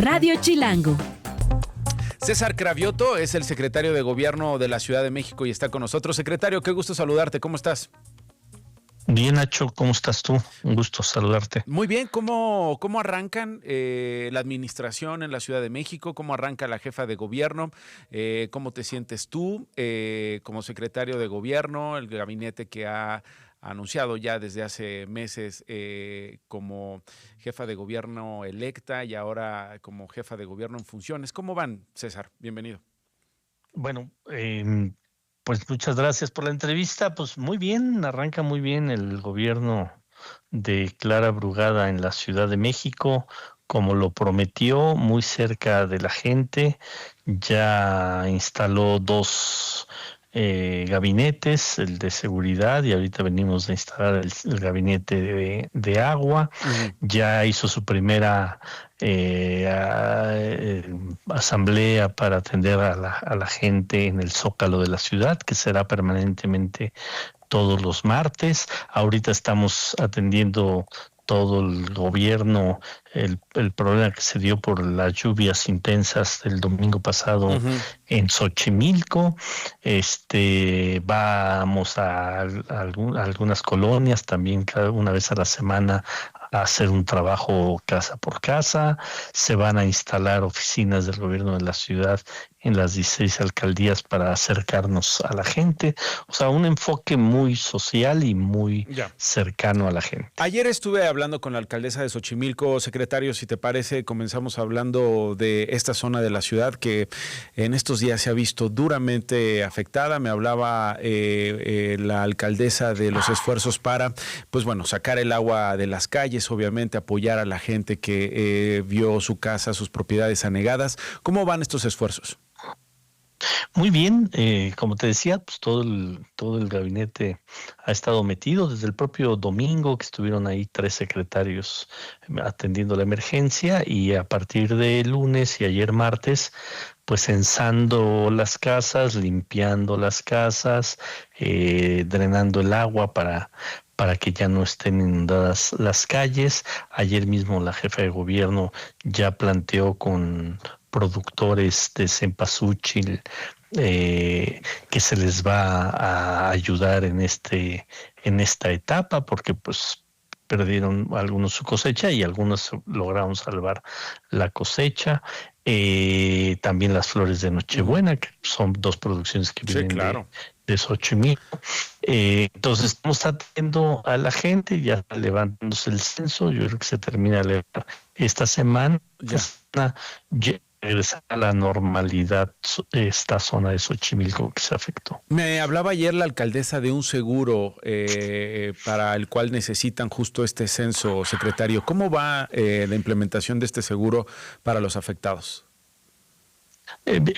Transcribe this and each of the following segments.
Radio Chilango. César Cravioto es el secretario de Gobierno de la Ciudad de México y está con nosotros. Secretario, qué gusto saludarte. ¿Cómo estás? Bien, Nacho, ¿cómo estás tú? Un gusto saludarte. Muy bien. ¿Cómo arrancan la administración en la Ciudad de México? ¿Cómo arranca la jefa de gobierno? ¿Cómo te sientes tú como secretario de Gobierno, el gabinete que ha anunciado ya desde hace meses como jefa de gobierno electa y ahora como jefa de gobierno en funciones? ¿Cómo van, César? Bienvenido. Bueno, pues muchas gracias por la entrevista. Pues muy bien, arranca muy bien el gobierno de Clara Brugada en la Ciudad de México, como lo prometió, muy cerca de la gente. Ya instaló dos gabinetes, el de seguridad, y ahorita venimos de instalar el gabinete de agua. Uh-huh. Ya hizo su primera asamblea para atender a la gente en el Zócalo de la ciudad, que será permanentemente todos los martes. Ahorita estamos atendiendo todo el gobierno, el problema que se dio por las lluvias intensas del domingo pasado en Xochimilco. Vamos a algunas colonias también cada una vez a la semana a hacer un trabajo casa por casa. Se van a instalar oficinas del gobierno de la ciudad en las 16 alcaldías para acercarnos a la gente. O sea, un enfoque muy social y muy cercano a la gente. Ayer estuve hablando con la alcaldesa de Xochimilco. Secretario, si te parece, comenzamos hablando de esta zona de la ciudad que en estos días se ha visto duramente afectada. Me hablaba la alcaldesa de los esfuerzos para, pues bueno, sacar el agua de las calles, obviamente apoyar a la gente que vio su casa, sus propiedades anegadas. ¿Cómo van estos esfuerzos? Muy bien, como te decía, pues todo el gabinete ha estado metido desde el propio domingo, que estuvieron ahí 3 secretarios atendiendo la emergencia, y a partir de lunes y ayer martes, pues censando las casas, limpiando las casas, drenando el agua para que ya no estén inundadas las calles. Ayer mismo la jefa de gobierno ya planteó con productores de cempasúchil que se les va a ayudar en esta etapa, porque pues perdieron algunos su cosecha y algunos lograron salvar la cosecha. También las flores de Nochebuena, que son 2 producciones que vienen de Xochimilco. Entonces estamos atendiendo a la gente, ya levantándose el censo. Yo creo que se termina de levantar esta semana. Ya regresar a la normalidad esta zona de Xochimilco que se afectó. Me hablaba ayer la alcaldesa de un seguro para el cual necesitan justo este censo, secretario. ¿Cómo va la implementación de este seguro para los afectados?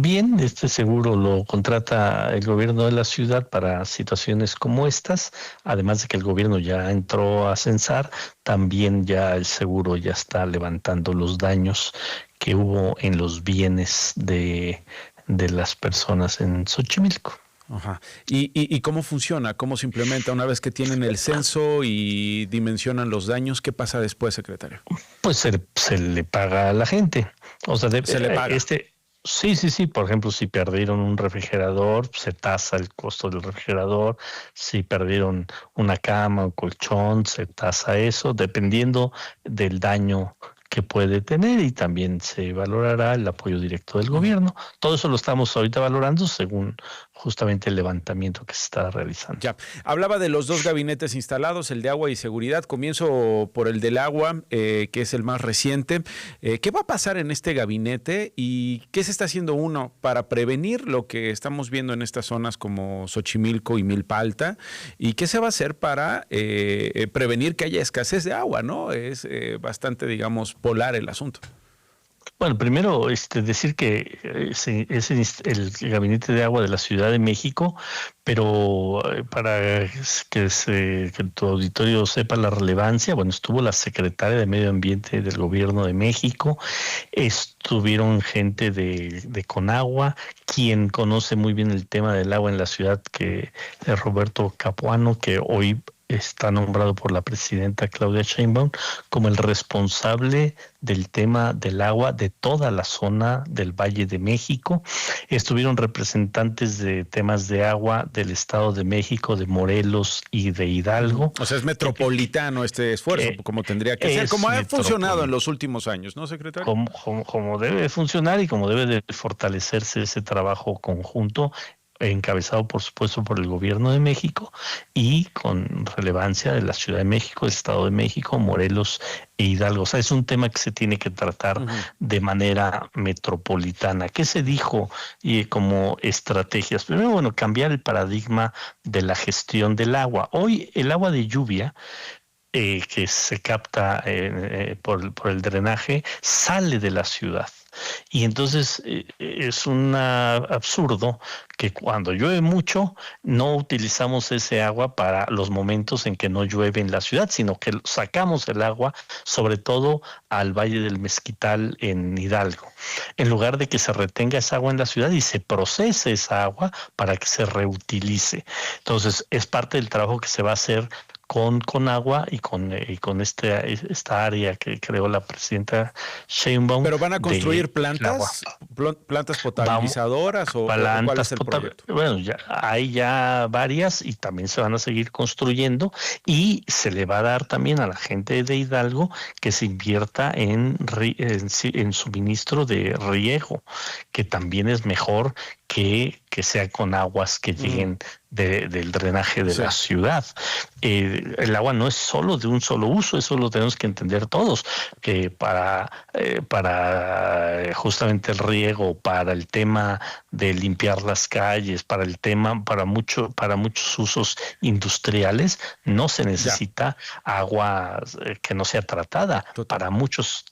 Bien, este seguro lo contrata el gobierno de la ciudad para situaciones como estas. Además de que el gobierno ya entró a censar, también ya el seguro ya está levantando los daños que hubo en los bienes de las personas en Xochimilco. Ajá. ¿Y cómo funciona? ¿Cómo se implementa una vez que tienen el censo y dimensionan los daños? ¿Qué pasa después, secretario? Pues se le paga a la gente. O sea, se le paga. Sí. Por ejemplo, si perdieron un refrigerador, se tasa el costo del refrigerador. Si perdieron una cama o colchón, se tasa eso, dependiendo del daño que puede tener, y también se valorará el apoyo directo del gobierno. Todo eso lo estamos ahorita valorando según justamente el levantamiento que se está realizando. Ya, hablaba de los 2 gabinetes instalados, el de agua y seguridad. Comienzo por el del agua, que es el más reciente. ¿Qué va a pasar en este gabinete y qué se está haciendo uno para prevenir lo que estamos viendo en estas zonas como Xochimilco y Milpa Alta? ¿Y qué se va a hacer para prevenir que haya escasez de agua, ¿no? Es bastante, digamos, polar el asunto. Bueno, primero decir que es el Gabinete de Agua de la Ciudad de México, pero para que tu auditorio sepa la relevancia, bueno, estuvo la secretaria de Medio Ambiente del Gobierno de México, estuvieron gente de Conagua, quien conoce muy bien el tema del agua en la ciudad, que es Roberto Capuano, que hoy está nombrado por la presidenta Claudia Sheinbaum como el responsable del tema del agua de toda la zona del Valle de México. Estuvieron representantes de temas de agua del Estado de México, de Morelos y de Hidalgo. O sea, es metropolitano este esfuerzo, como tendría que ser, como ha funcionado en los últimos años, ¿no, secretario? Como debe funcionar y como debe de fortalecerse ese trabajo conjunto, encabezado por supuesto por el gobierno de México y con relevancia de la Ciudad de México, el Estado de México, Morelos e Hidalgo. O sea, es un tema que se tiene que tratar de manera metropolitana. ¿Qué se dijo como estrategias? Primero, bueno, cambiar el paradigma de la gestión del agua. Hoy el agua de lluvia que se capta por el drenaje sale de la ciudad. Y entonces es un absurdo que cuando llueve mucho no utilizamos ese agua para los momentos en que no llueve en la ciudad, sino que sacamos el agua sobre todo al Valle del Mezquital en Hidalgo, en lugar de que se retenga esa agua en la ciudad y se procese esa agua para que se reutilice. Entonces es parte del trabajo que se va a hacer con agua y con esta área que creó la presidenta Sheinbaum. ¿Pero van a construir plantas potabilizadoras o cuál es el proyecto? Bueno, hay ya varias y también se van a seguir construyendo y se le va a dar también a la gente de Hidalgo que se invierta en suministro de riego, que también es mejor que sea con aguas que lleguen del drenaje de la ciudad. El agua no es solo de un solo uso, eso lo tenemos que entender todos, que para justamente el riego, para el tema de limpiar las calles, para muchos usos industriales, no se necesita agua que no sea tratada. Para muchos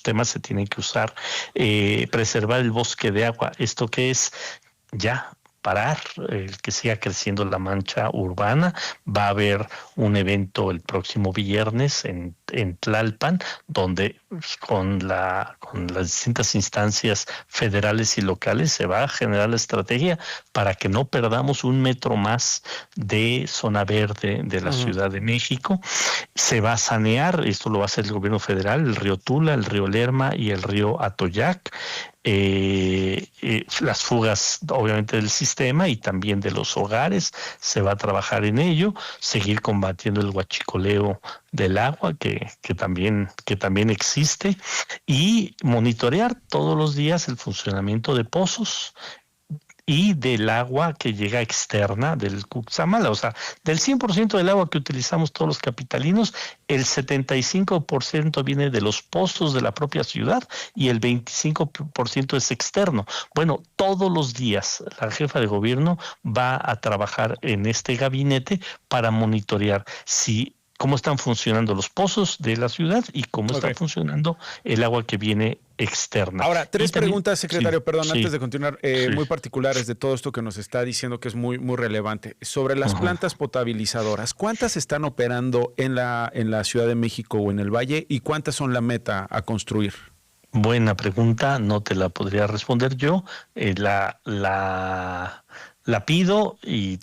temas se tiene que usar. Preservar el bosque de agua. ¿Esto qué es? Ya parar el que siga creciendo la mancha urbana. Va a haber un evento el próximo viernes en Tlalpan, donde con las distintas instancias federales y locales se va a generar la estrategia para que no perdamos un metro más de zona verde de la Ciudad de México. Se va a sanear, esto lo va a hacer el gobierno federal, el río Tula, el río Lerma y el río Atoyac. Las fugas obviamente del sistema y también de los hogares, se va a trabajar en ello, seguir combatiendo el huachicoleo del agua que también existe y monitorear todos los días el funcionamiento de pozos y del agua que llega externa del Cutzamala. O sea, del 100% del agua que utilizamos todos los capitalinos, el 75% viene de los pozos de la propia ciudad y el 25% es externo. Bueno, todos los días la jefa de gobierno va a trabajar en este gabinete para monitorear cómo están funcionando los pozos de la ciudad y cómo está funcionando el agua que viene externa. Ahora, tres preguntas, secretario, antes de continuar, muy particulares de todo esto que nos está diciendo que es muy, muy relevante. Sobre las plantas potabilizadoras, ¿cuántas están operando en la Ciudad de México o en el Valle y cuántas son la meta a construir? Buena pregunta, no te la podría responder yo. La pido y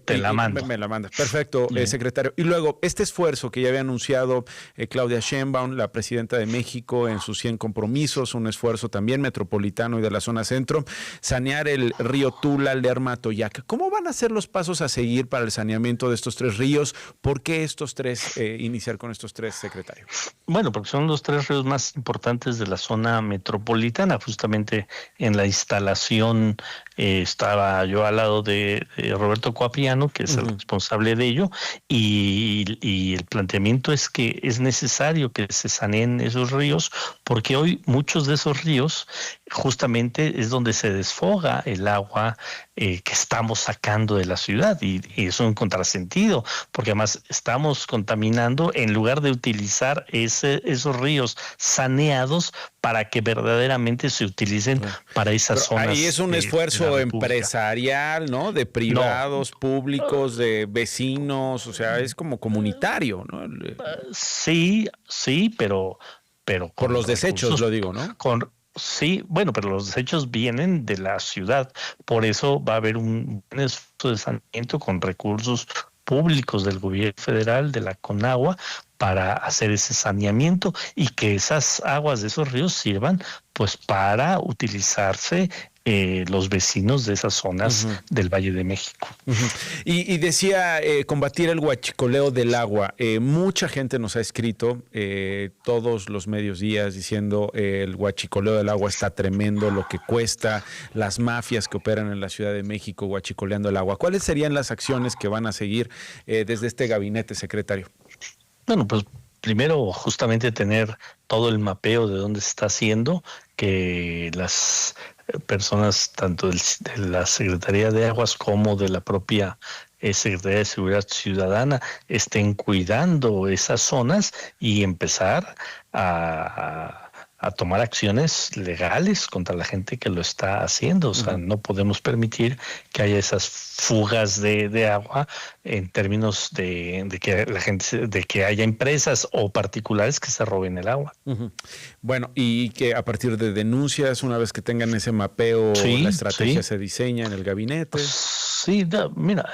te la mando. Me la mandas. Perfecto, secretario. Y luego, este esfuerzo que ya había anunciado Claudia Sheinbaum, la presidenta de México, en sus 100 compromisos, un esfuerzo también metropolitano y de la zona centro, sanear el río Tula, Lerma, Atoyac. ¿Cómo van a ser los pasos a seguir para el saneamiento de estos tres ríos? ¿Por qué iniciar con estos tres, secretario? Bueno, porque son los tres ríos más importantes de la zona metropolitana. Justamente en la instalación estaba yo al lado de Roberto Coapiano, que es el responsable de ello, y el planteamiento es que es necesario que se saneen esos ríos, porque hoy muchos de esos ríos justamente es donde se desfoga el agua que estamos sacando de la ciudad, y es un contrasentido, porque además estamos contaminando en lugar de utilizar esos ríos saneados para que verdaderamente se utilicen para esas zonas. Ahí es un esfuerzo empresarial, ¿no? De privados, públicos, de vecinos, o sea, es como comunitario, ¿no? Sí, pero por los desechos, lo digo, ¿no? Sí, bueno, pero los desechos vienen de la ciudad, por eso va a haber un esfuerzo de saneamiento con recursos públicos del gobierno federal, de la Conagua, para hacer ese saneamiento y que esas aguas de esos ríos sirvan pues para utilizarse los vecinos de esas zonas del Valle de México. Y decía combatir el huachicoleo del agua. Mucha gente nos ha escrito todos los medios días diciendo el huachicoleo del agua está tremendo, lo que cuesta, las mafias que operan en la Ciudad de México huachicoleando el agua. ¿Cuáles serían las acciones que van a seguir desde este gabinete, secretario? Bueno, pues primero justamente tener todo el mapeo de dónde se está haciendo, que las personas tanto de la Secretaría de Aguas como de la propia Secretaría de Seguridad Ciudadana estén cuidando esas zonas y empezar a tomar acciones legales contra la gente que lo está haciendo. O sea, no podemos permitir que haya esas fugas de agua en términos de que la gente, de que haya empresas o particulares que se roben el agua. Bueno, y que a partir de denuncias, una vez que tengan ese mapeo, la estrategia se diseña en el gabinete. Sí, mira,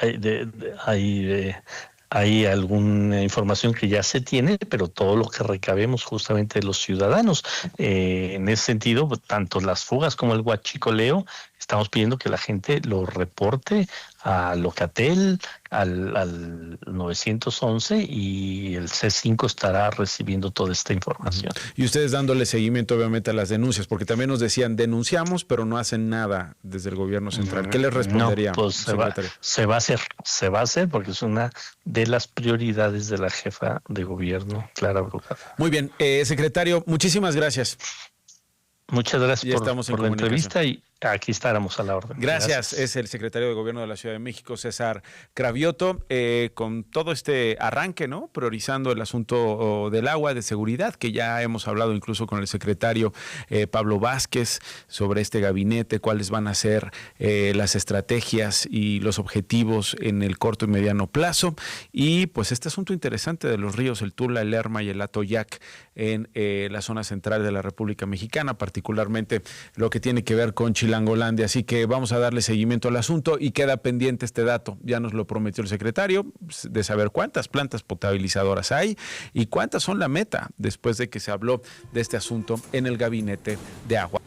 hay alguna información que ya se tiene, pero todo lo que recabemos justamente de los ciudadanos. En ese sentido, tanto las fugas como el huachicoleo, estamos pidiendo que la gente lo reporte a Locatel, al 911 y el C5 estará recibiendo toda esta información. Y ustedes dándole seguimiento obviamente a las denuncias, porque también nos decían denunciamos, pero no hacen nada desde el gobierno central. ¿Qué les respondería? No, pues se va a hacer porque es una de las prioridades de la jefa de gobierno, Clara Brugada. Muy bien, secretario, muchísimas gracias. Muchas gracias por la entrevista y aquí estaremos a la orden. Gracias. Es el secretario de Gobierno de la Ciudad de México, César Cravioto, con todo este arranque, ¿no? Priorizando el asunto del agua, de seguridad, que ya hemos hablado incluso con el secretario Pablo Vázquez sobre este gabinete, cuáles van a ser las estrategias y los objetivos en el corto y mediano plazo. Y pues este asunto interesante de los ríos, el Tula, el Lerma y el Atoyac en la zona central de la República Mexicana, particularmente lo que tiene que ver con Chilangolandia. Así que vamos a darle seguimiento al asunto y queda pendiente este dato. Ya nos lo prometió el secretario, de saber cuántas plantas potabilizadoras hay y cuántas son la meta después de que se habló de este asunto en el gabinete de agua.